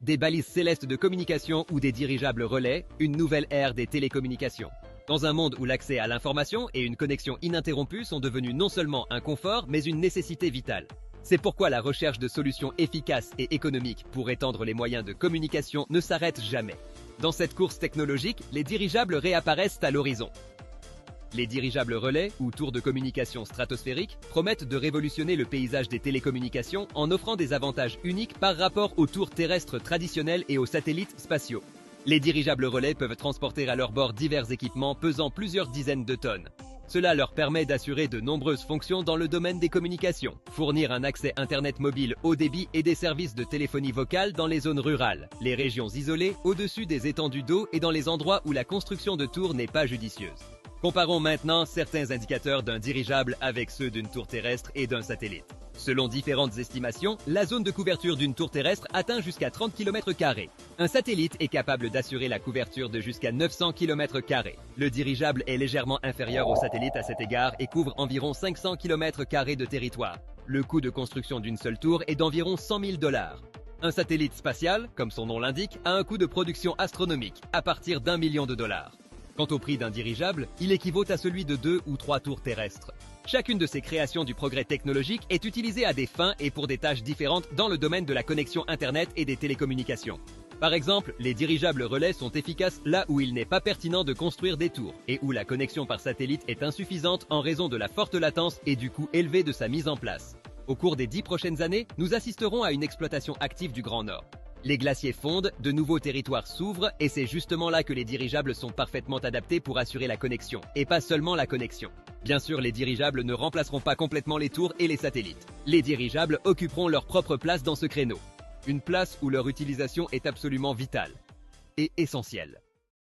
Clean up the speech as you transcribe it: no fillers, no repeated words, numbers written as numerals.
des balises célestes de communication ou des dirigeables relais, une nouvelle ère des télécommunications. Dans un monde où l'accès à l'information et une connexion ininterrompue sont devenus non seulement un confort, mais une nécessité vitale. C'est pourquoi la recherche de solutions efficaces et économiques pour étendre les moyens de communication ne s'arrête jamais. Dans cette course technologique, les dirigeables réapparaissent à l'horizon. Les dirigeables relais, ou tours de communication stratosphériques, promettent de révolutionner le paysage des télécommunications en offrant des avantages uniques par rapport aux tours terrestres traditionnels et aux satellites spatiaux. Les dirigeables relais peuvent transporter à leur bord divers équipements pesant plusieurs dizaines de tonnes. Cela leur permet d'assurer de nombreuses fonctions dans le domaine des communications, fournir un accès Internet mobile haut débit et des services de téléphonie vocale dans les zones rurales, les régions isolées, au-dessus des étendues d'eau et dans les endroits où la construction de tours n'est pas judicieuse. Comparons maintenant certains indicateurs d'un dirigeable avec ceux d'une tour terrestre et d'un satellite. Selon différentes estimations, la zone de couverture d'une tour terrestre atteint jusqu'à 30 km². Un satellite est capable d'assurer la couverture de jusqu'à 900 km². Le dirigeable est légèrement inférieur au satellite à cet égard et couvre environ 500 km² de territoire. Le coût de construction d'une seule tour est d'environ 100 000 $. Un satellite spatial, comme son nom l'indique, a un coût de production astronomique, à partir d'1 million de $. Quant au prix d'un dirigeable, il équivaut à celui de 2 ou 3 tours terrestres. Chacune de ces créations du progrès technologique est utilisée à des fins et pour des tâches différentes dans le domaine de la connexion Internet et des télécommunications. Par exemple, les dirigeables relais sont efficaces là où il n'est pas pertinent de construire des tours et où la connexion par satellite est insuffisante en raison de la forte latence et du coût élevé de sa mise en place. Au cours des 10 prochaines années, nous assisterons à une exploitation active du Grand Nord. Les glaciers fondent, de nouveaux territoires s'ouvrent et c'est justement là que les dirigeables sont parfaitement adaptés pour assurer la connexion, et pas seulement la connexion. Bien sûr, les dirigeables ne remplaceront pas complètement les tours et les satellites. Les dirigeables occuperont leur propre place dans ce créneau. Une place où leur utilisation est absolument vitale et essentielle.